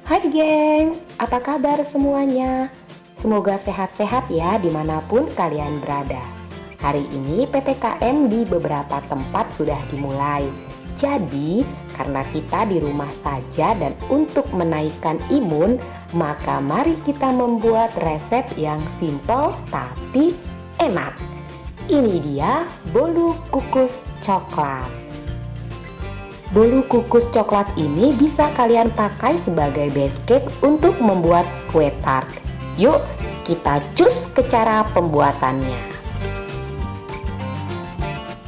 Hai gengs, apa kabar semuanya? Semoga sehat-sehat ya dimanapun kalian berada. Hari ini PPKM di beberapa tempat sudah dimulai. Jadi, karena kita di rumah saja dan untuk menaikkan imun, maka mari kita membuat resep yang simple tapi enak. Ini dia bolu kukus coklat. Bolu kukus coklat ini bisa kalian pakai sebagai base cake untuk membuat kue tart. Yuk, kita cus ke cara pembuatannya.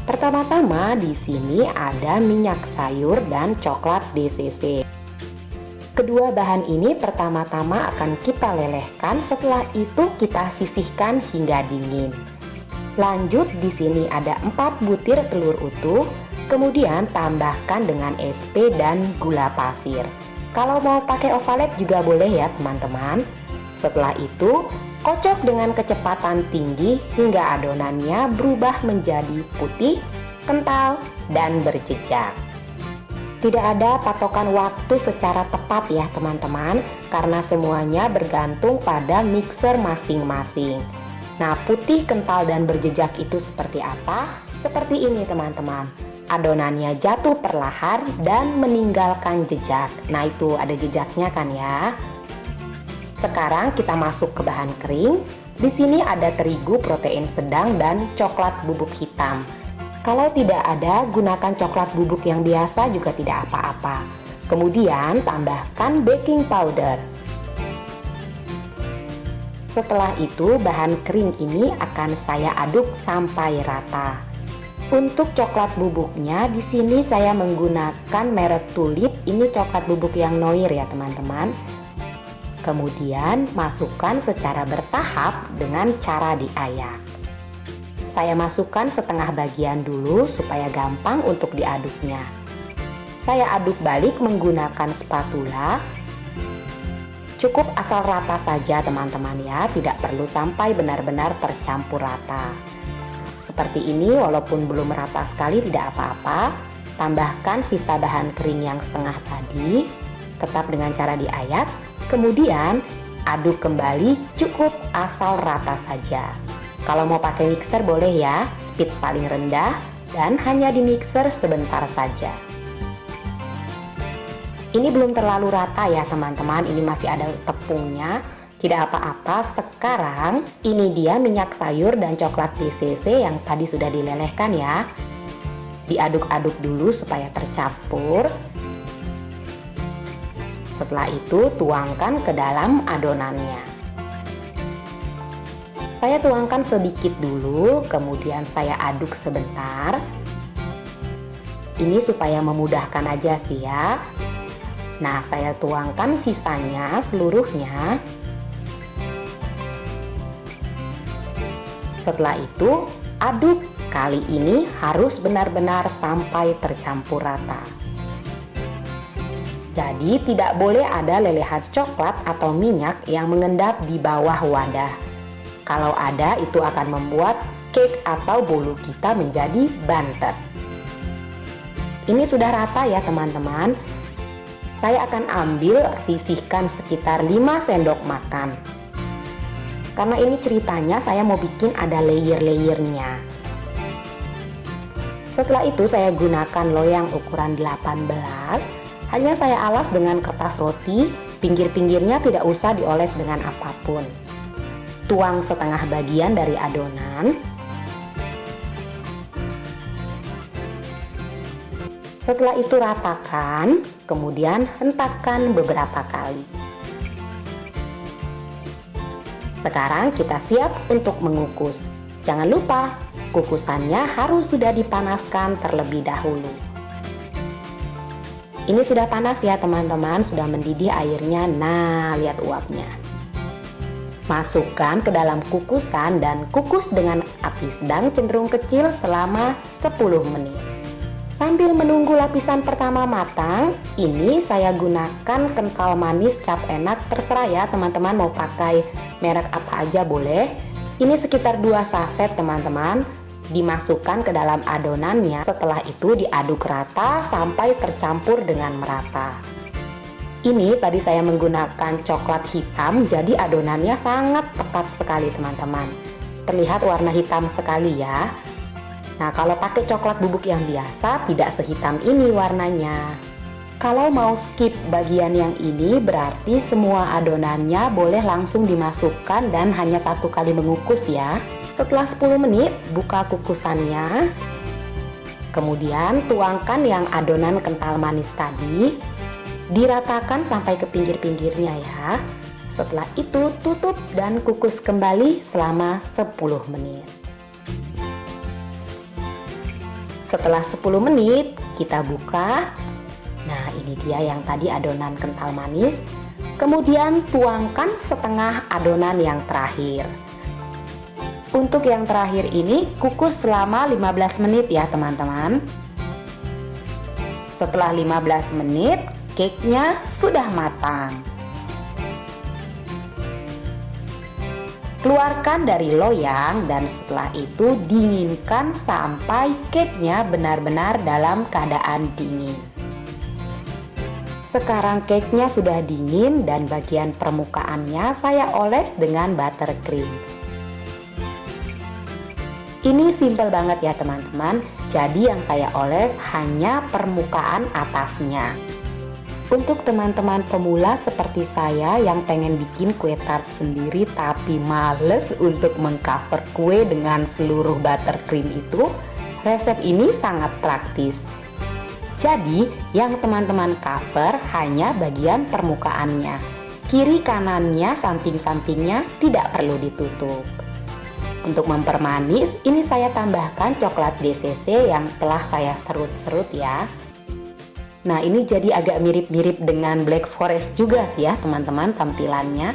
Pertama-tama di sini ada minyak sayur dan coklat DCC. Kedua bahan ini pertama-tama akan kita lelehkan, setelah itu kita sisihkan hingga dingin. Lanjut di sini ada 4 butir telur utuh. Kemudian tambahkan dengan SP dan gula pasir. Kalau mau pakai ovalet juga boleh ya teman-teman. Setelah itu kocok dengan kecepatan tinggi hingga adonannya berubah menjadi putih, kental, dan berjejak. Tidak ada patokan waktu secara tepat ya teman-teman, karena semuanya bergantung pada mixer masing-masing. Nah, putih, kental, dan berjejak itu seperti apa? Seperti ini teman-teman. Adonannya jatuh perlahan dan meninggalkan jejak. Nah, itu ada jejaknya kan ya. Sekarang kita masuk ke bahan kering. Di sini ada terigu protein sedang dan coklat bubuk hitam. Kalau tidak ada, gunakan coklat bubuk yang biasa juga tidak apa-apa. Kemudian tambahkan baking powder. Setelah itu bahan kering ini akan saya aduk sampai rata. Untuk coklat bubuknya di sini saya menggunakan merek Tulip. Ini coklat bubuk yang noir ya teman-teman. Kemudian masukkan secara bertahap dengan cara diayak. Saya masukkan setengah bagian dulu supaya gampang untuk diaduknya. Saya aduk balik menggunakan spatula. Cukup asal rata saja teman-teman ya, tidak perlu sampai benar-benar tercampur rata. Seperti ini, walaupun belum rata sekali tidak apa-apa. Tambahkan sisa bahan kering yang setengah tadi, tetap dengan cara diayak. Kemudian aduk kembali, cukup asal rata saja. Kalau mau pakai mixer boleh ya, speed paling rendah dan hanya di mixer sebentar saja. Ini belum terlalu rata ya teman-teman, ini masih ada tepungnya. Tidak apa-apa, sekarang ini dia minyak sayur dan coklat DCC yang tadi sudah dilelehkan ya. Diaduk-aduk dulu supaya tercampur. Setelah itu tuangkan ke dalam adonannya. Saya tuangkan sedikit dulu, kemudian saya aduk sebentar. Ini supaya memudahkan aja sih ya. Nah, saya tuangkan sisanya seluruhnya. Setelah itu aduk, kali ini harus benar-benar sampai tercampur rata. Jadi tidak boleh ada lelehan coklat atau minyak yang mengendap di bawah wadah. Kalau ada itu akan membuat cake atau bolu kita menjadi bantet. Ini sudah rata ya teman-teman. Saya akan ambil sisihkan sekitar 5 sendok makan. Karena ini ceritanya saya mau bikin ada layer-layernya. Setelah itu saya gunakan loyang ukuran 18. Hanya saya alas dengan kertas roti, pinggir-pinggirnya tidak usah dioles dengan apapun. Tuang setengah bagian dari adonan. Setelah itu ratakan, kemudian hentakkan beberapa kali. Sekarang kita siap untuk mengukus. Jangan lupa, kukusannya harus sudah dipanaskan terlebih dahulu. Ini sudah panas ya teman-teman, sudah mendidih airnya. Nah, lihat uapnya. Masukkan ke dalam kukusan dan kukus dengan api sedang cenderung kecil selama 10 menit. Sambil menunggu lapisan pertama matang, ini saya gunakan kental manis cap enak, terserah ya teman-teman mau pakai merek apa aja boleh. Ini sekitar 2 saset teman-teman, dimasukkan ke dalam adonannya. Setelah itu diaduk rata sampai tercampur dengan merata. Ini tadi saya menggunakan coklat hitam, jadi adonannya sangat tepat sekali teman-teman. Terlihat warna hitam sekali ya. Nah, kalau pakai coklat bubuk yang biasa tidak sehitam ini warnanya. Kalau mau skip bagian yang ini, berarti semua adonannya boleh langsung dimasukkan dan hanya 1 kali mengukus ya. Setelah 10 menit, buka kukusannya. Kemudian tuangkan yang adonan kental manis tadi. Diratakan sampai ke pinggir-pinggirnya ya. Setelah itu tutup dan kukus kembali selama 10 menit. Setelah 10 menit kita buka. Nah, ini dia yang tadi adonan kental manis. Kemudian tuangkan setengah adonan yang terakhir. Untuk yang terakhir ini kukus selama 15 menit ya teman-teman. Setelah 15 menit cake-nya sudah matang. Keluarkan dari loyang dan setelah itu dinginkan sampai cake-nya benar-benar dalam keadaan dingin. Sekarang cake-nya sudah dingin dan bagian permukaannya saya oles dengan buttercream. Ini simple banget ya teman-teman. Jadi yang saya oles hanya permukaan atasnya. Untuk teman-teman pemula seperti saya yang pengen bikin kue tart sendiri tapi males untuk mengcover kue dengan seluruh buttercream itu, resep ini sangat praktis. Jadi yang teman-teman cover hanya bagian permukaannya. Kiri kanannya, samping-sampingnya tidak perlu ditutup. Untuk mempermanis, ini saya tambahkan coklat DCC yang telah saya serut-serut ya. Nah, ini jadi agak mirip-mirip dengan Black Forest juga sih ya teman-teman tampilannya.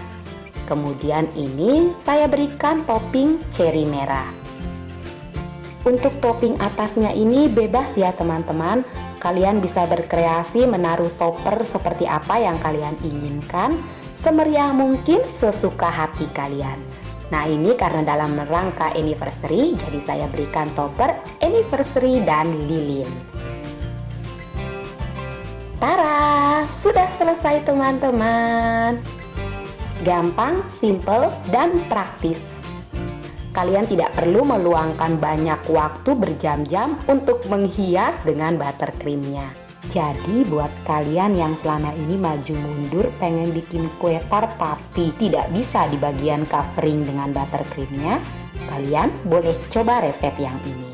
Kemudian ini saya berikan topping cherry merah. Untuk topping atasnya ini bebas ya teman-teman. Kalian bisa berkreasi menaruh topper seperti apa yang kalian inginkan, semeriah mungkin sesuka hati kalian. Nah, ini karena dalam rangka anniversary, jadi saya berikan topper anniversary dan lilin. Tara, sudah selesai teman-teman. Gampang, simple, dan praktis. Kalian tidak perlu meluangkan banyak waktu berjam-jam untuk menghias dengan buttercreamnya. Jadi buat kalian yang selama ini maju mundur pengen bikin kue tart tapi tidak bisa di bagian covering dengan buttercreamnya, kalian boleh coba resep yang ini.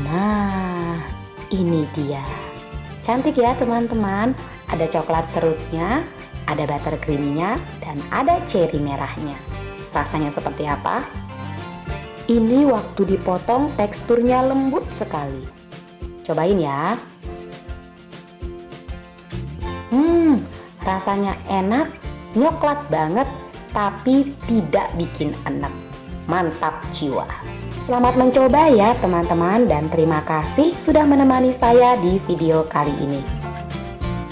Nah, ini dia. Cantik ya teman-teman. Ada coklat serutnya, ada buttercreamnya, dan ada cherry merahnya. Rasanya seperti apa? Ini waktu dipotong teksturnya lembut sekali. Cobain ya. Rasanya enak, nyoklat banget, tapi tidak bikin enak. Mantap jiwa. Selamat mencoba ya teman-teman, dan terima kasih sudah menemani saya di video kali ini.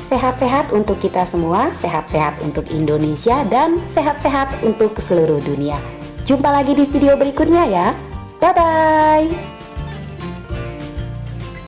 Sehat-sehat untuk kita semua, sehat-sehat untuk Indonesia, dan sehat-sehat untuk seluruh dunia. Jumpa lagi di video berikutnya ya. Bye-bye.